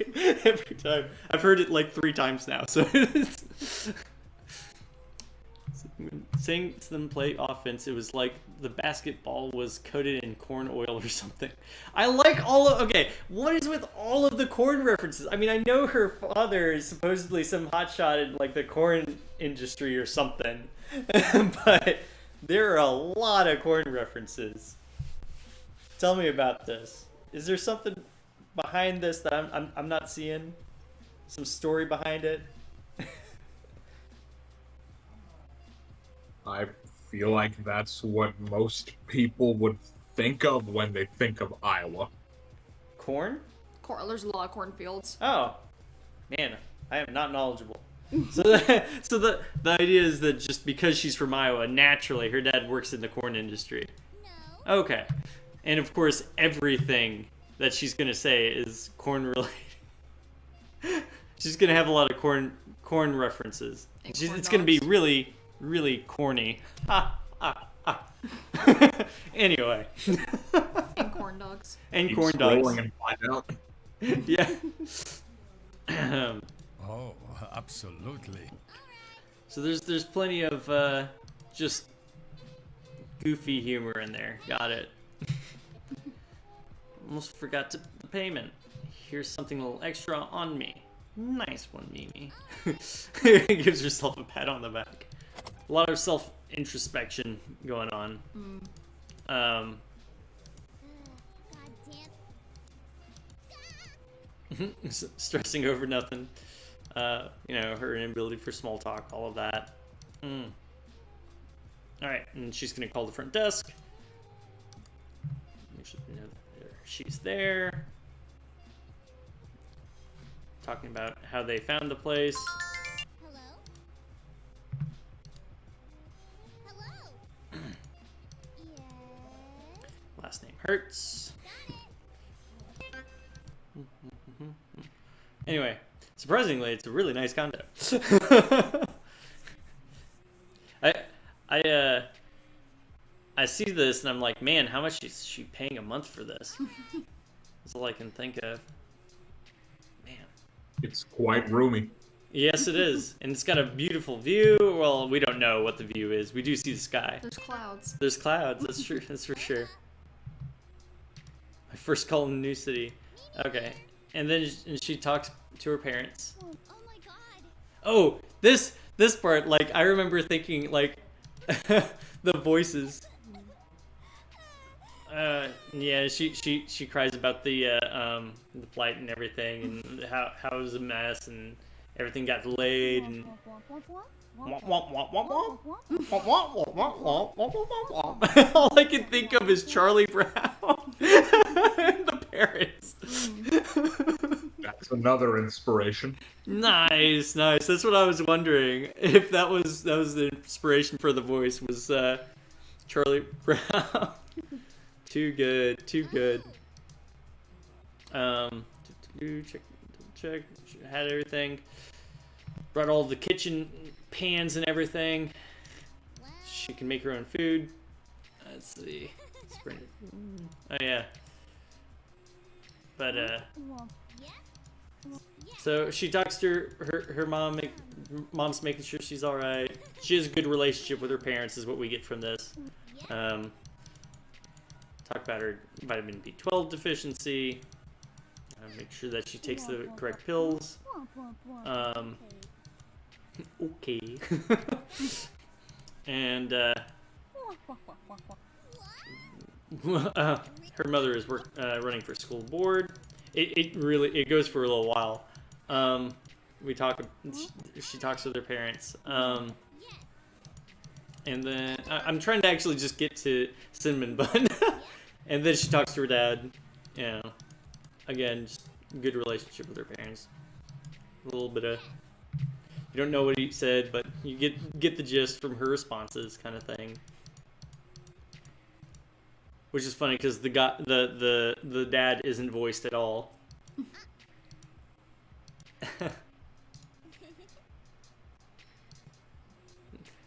every time. I've heard it like 3 times now, so saying to them play offense, it was like the basketball was coated in corn oil or something. I like all of... Okay, what is with all of the corn references? I mean, I know her father is supposedly some hotshot in like the corn industry or something, but there are a lot of corn references. Tell me about this. Is there something behind this that I'm not seeing? Some story behind it? I feel like that's what most people would think of when they think of Iowa. Corn? There's a lot of cornfields. Oh, man, I am not knowledgeable. So the idea is that just because she's from Iowa, naturally her dad works in the corn industry. No. Okay. And of course, everything that she's gonna say is corn related. She's gonna have a lot of corn references. It's gonna be really, really corny. Ha ha Anyway. And corn dogs. And Keep corn dogs. scrolling and find out. Yeah. Oh, absolutely. So there's plenty of just goofy humor in there. Got it. Almost forgot the payment. Here's something a little extra on me. Nice one, Mimi. Gives herself a pat on the back. A lot of self-introspection going on. Stressing over nothing. Her inability for small talk, all of that. Alright, and she's gonna call the front desk. Make sure they know that she's there. Talking about how they found the place. Hello? Hello? Yes? Last name hurts. Anyway, surprisingly, it's a really nice condo. I see this and I'm like, man, how much is she paying a month for this? That's all I can think of. Man. It's quite roomy. Yes, it is. And it's got a beautiful view. Well, we don't know what the view is. We do see the sky. There's clouds. There's clouds. That's true. That's for sure. My first call in a new city. Okay. And then she talks to her parents. Oh my god. Oh, this part, like, I remember thinking, like, the voices. Yeah, she cries about the flight and everything, and how it was a mess, and everything got delayed, and all I can think of is Charlie Brown and the parents. That's another inspiration. Nice. That's what I was wondering. If that was the inspiration for the voice, was Charlie Brown. Too good. Check. Had everything. Brought all the kitchen pans and everything. She can make her own food. Let's see. Oh yeah. But so she talks to her mom. Mom's making sure she's all right. She has a good relationship with her parents, is what we get from this. Talk about her vitamin B12 deficiency. Make sure that she takes the correct pills. Okay. And her mother is running for school board. It goes for a little while. She talks with her parents. And then I'm trying to actually just get to Cinnamon Bun. And then she talks to her dad. Again, just good relationship with her parents. A little bit of, you don't know what he said, but you get the gist from her responses, kind of thing. Which is funny because the dad isn't voiced at all.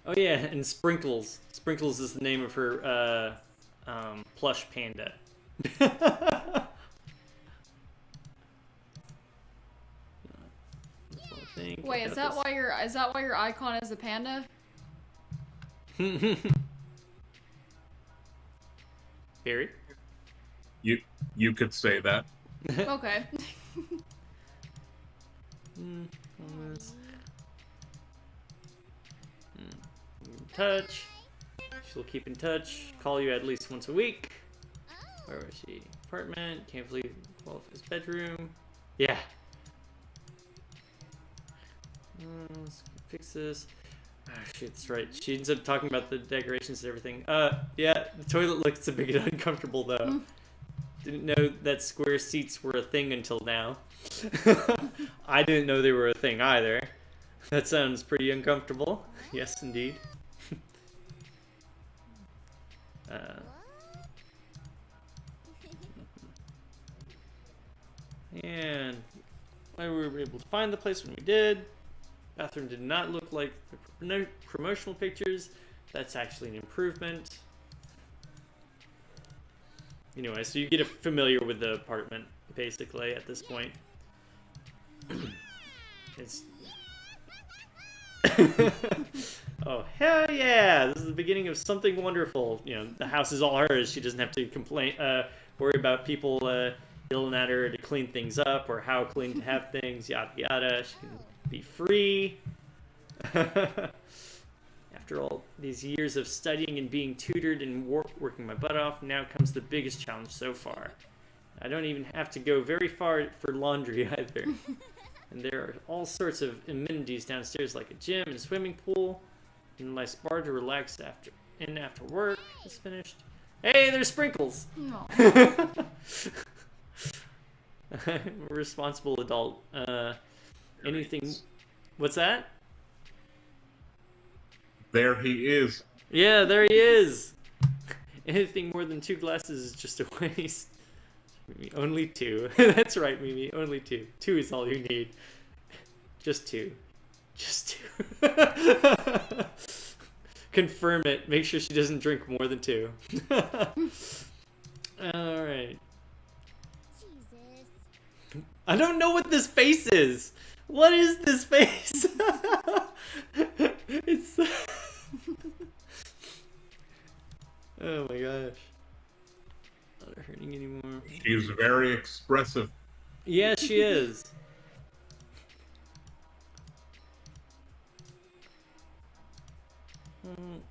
Oh yeah, and Sprinkles. Sprinkles is the name of her plush panda. Wait, is that why your icon is a panda? Barry? You could say that. Okay. Touch. She'll keep in touch. Call you at least once a week. Where was she? Apartment. Can't believe qualifies bedroom. Yeah. Let's fix this. Oh, shit, that's right. She ends up talking about the decorations and everything. Yeah, the toilet looks a bit uncomfortable though. Didn't know that square seats were a thing until now. I didn't know they were a thing either. That sounds pretty uncomfortable. Yes, indeed. And we were able to find the place when we did. Bathroom did not look like the promotional pictures. That's actually an improvement. Anyway, so you get familiar with the apartment, basically, at this point. It's... Oh, hell yeah! This is the beginning of something wonderful. You know, the house is all hers. She doesn't have to worry about people yelling at her to clean things up or how clean to have things, yada yada. She can be free. After all these years of studying and being tutored and working my butt off, now comes the biggest challenge so far. I don't even have to go very far for laundry either. And there are all sorts of amenities downstairs, like a gym and a swimming pool, and my spa to relax after work is finished. Hey, there's Sprinkles! Aw. Responsible adult. Anything... What's that? There he is. Yeah, there he is! Anything more than 2 glasses is just a waste. Mimi, only 2. That's right, Mimi, only 2. 2 is all you need. Just 2. Just 2. Confirm it. Make sure she doesn't drink more than 2. Alright. Jesus. I don't know what this face is. What is this face? It's... Oh my gosh. Not hurting anymore. She's very expressive. Yeah, she is.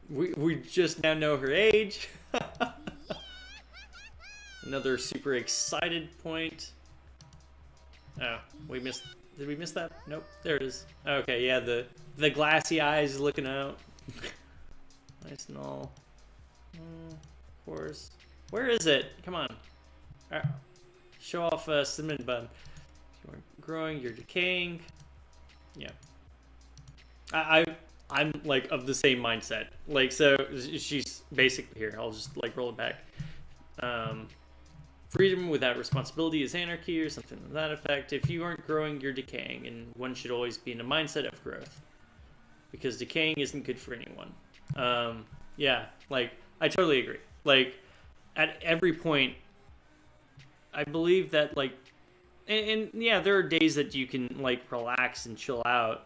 We just now know her age. Another super excited point. Oh, we missed. Did we miss that? Nope. There it is. Okay, yeah, the glassy eyes looking out. Nice and all. Of course. Where is it? Come on. Show off cinnamon bun. You're growing. You're decaying. Yeah. I'm like of the same mindset. Like, so she's basically here. I'll just like roll it back. Freedom without responsibility is anarchy, or something to that effect. If you aren't growing, you're decaying, and one should always be in a mindset of growth, because decaying isn't good for anyone. Yeah, like I totally agree. Like at every point, I believe that like, and yeah, there are days that you can like relax and chill out.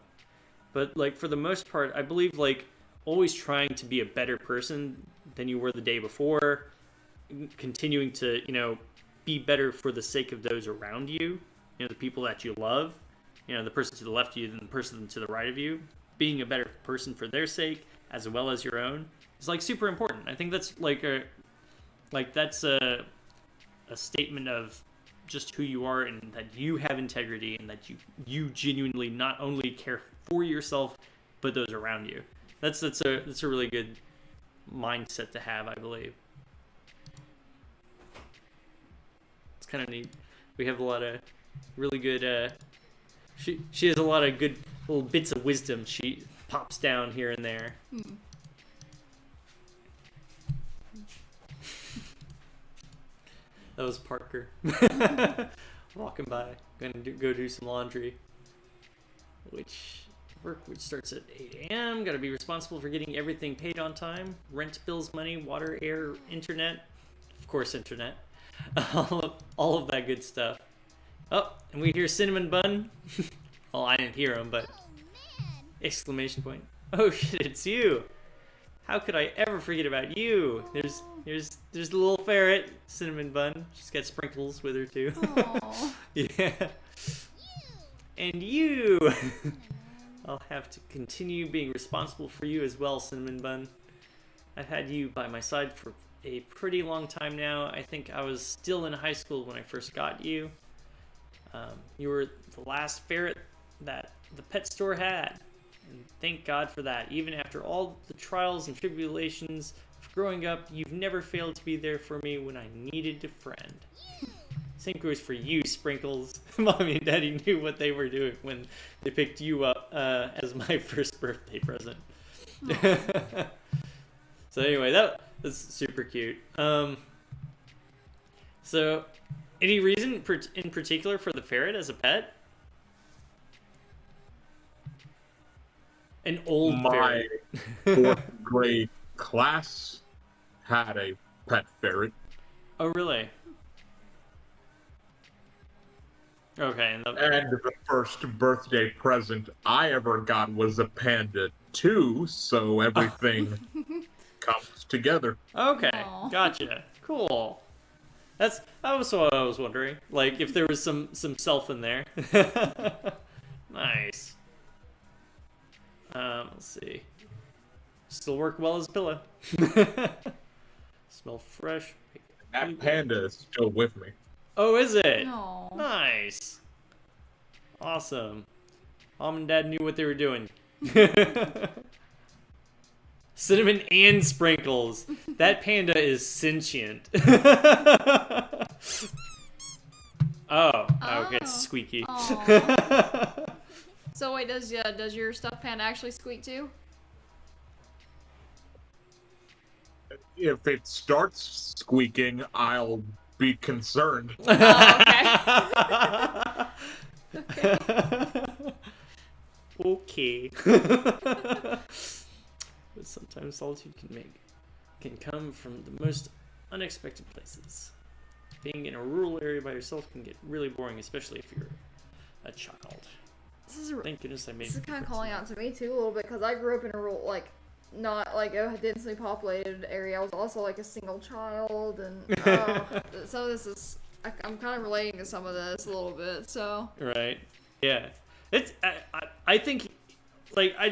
But, like, for the most part, I believe, like, always trying to be a better person than you were the day before, continuing to, you know, be better for the sake of those around you, you know, the people that you love, you know, the person to the left of you and the person to the right of you, being a better person for their sake as well as your own is, like, super important. I think that's, like, that's a statement of just who you are, and that you have integrity, and that you genuinely not only care for yourself but those around you. That's a really good mindset to have, I believe. It's kind of neat. We have a lot of really good she has a lot of good little bits of wisdom she pops down here and there. That was Parker. Walking by. Gonna go do some laundry. Which starts at 8 a.m. Gotta be responsible for getting everything paid on time. Rent, bills, money, water, air, internet. Of course, internet. All of that good stuff. Oh, and we hear Cinnamon Bun. Well, I didn't hear him, but... Oh man. Exclamation point. Oh shit, it's you! How could I ever forget about you? There's the little ferret, Cinnamon Bun. She's got Sprinkles with her too. Aw. Yeah. And you! I'll have to continue being responsible for you as well, Cinnamon Bun. I've had you by my side for a pretty long time now. I think I was still in high school when I first got you. You were the last ferret that the pet store had. And thank God for that. Even after all the trials and tribulations of growing up, you've never failed to be there for me when I needed a friend. Same goes for you, Sprinkles. Mommy and Daddy knew what they were doing when they picked you up as my first birthday present. So anyway, that's super cute. So, any reason in particular for the ferret as a pet? An old My ferret. 4th grade class had a pet ferret. Oh, really? Okay. And the first birthday present I ever got was a panda too, so everything comes together. Okay, Aw. gotcha. Cool. That was what I was wondering. Like if there was some self in there. Nice. Let's see. Still work well as a pillow. Smell fresh. That panda is still with me. Oh, is it? Aw. Nice. Awesome. Mom and Dad knew what they were doing. Cinnamon and sprinkles. That panda is sentient. Oh, okay, it's squeaky. Aw. So wait, does your stuffed panda actually squeak too? If it starts squeaking, I'll be concerned. Oh, okay. Okay. But sometimes solitude can come from the most unexpected places. Being in a rural area by yourself can get really boring, especially if you're a child. Thank goodness I made. This is kind of calling out to me too a little bit because I grew up in a rural, like, not like a densely populated area. I was also like a single child, and so this is I'm kind of relating to some of this a little bit. So Right. Yeah. It's I think like I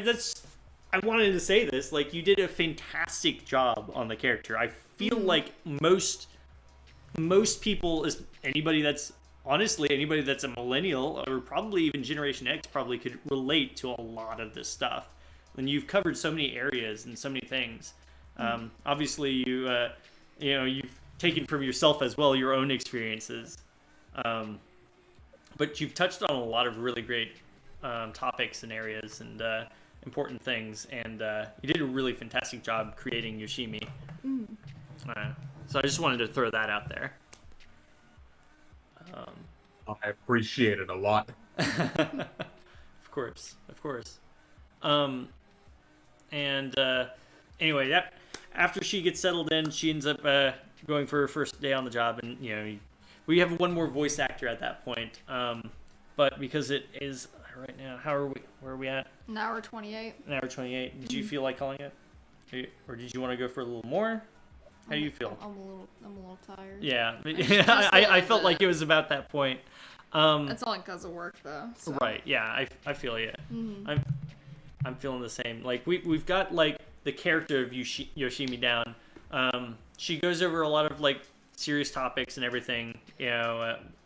wanted to say this, like you did a fantastic job on the character. I feel like most people, is anybody that's a millennial or probably even Generation X probably could relate to a lot of this stuff. And you've covered so many areas and so many things. Obviously you've taken from yourself as well your own experiences. But you've touched on a lot of really great topics and areas and important things, and you did a really fantastic job creating Yoshimi. So I just wanted to throw that out there. I appreciate it a lot. Of course. And anyway, that after she gets settled in, she ends up going for her first day on the job, and we have one more voice actor at that point. But because it is right now, where are we at? an hour 28. An hour 28. Did you feel like calling it, or did you want to go for a little more? How do you feel? I'm a little tired. Yeah, Just a I little felt like bit. it was about that point. It's only because of work though. So. Right. Yeah, I feel you. I'm feeling the same. Like we've got like the character of Yoshimi down. She goes over a lot of like serious topics and everything,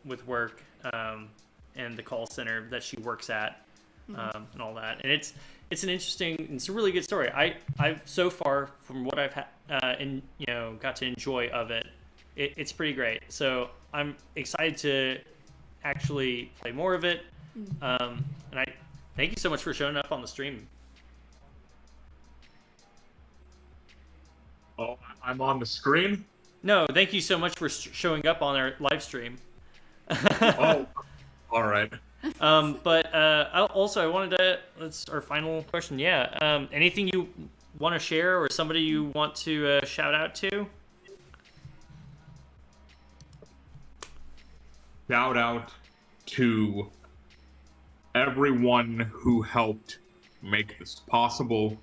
with work and the call center that she works at, and all that. And it's a really good story. I've so far from what I've had and got to enjoy of it, it's pretty great. So I'm excited to actually play more of it. And I thank you so much for showing up on the stream. Oh, I'm on the screen? No, thank you so much for showing up on our live stream. Oh, all right. But I wanted to, that's our final question. Yeah. Anything you want to share or somebody you want to shout out to? Shout out to everyone who helped make this possible.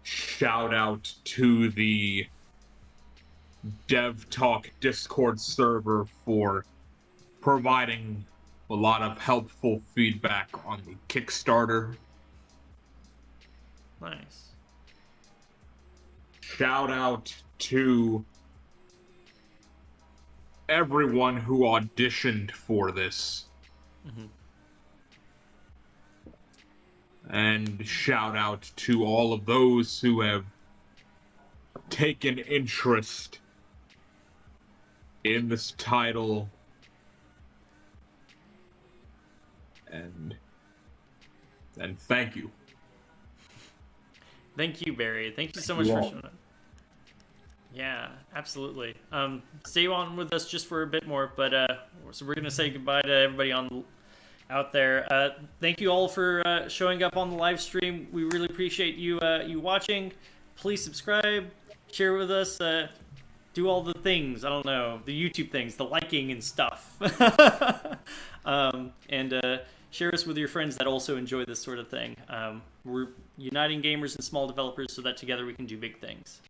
Shout out to the Dev Talk Discord server for providing a lot of helpful feedback on the Kickstarter. Nice. Shout out to everyone who auditioned for this. And shout out to all of those who have taken interest in this title. And thank you. Thank you, Barry. Thank you so much for showing up. Yeah, absolutely. Stay on with us just for a bit more, but so we're gonna say goodbye to everybody out there. Thank you all for showing up on the live stream. We really appreciate you watching. Please subscribe, share with us. do all the things. I don't know, the YouTube things, the liking and stuff. And share us with your friends that also enjoy this sort of thing. We're uniting gamers and small developers so that together we can do big things.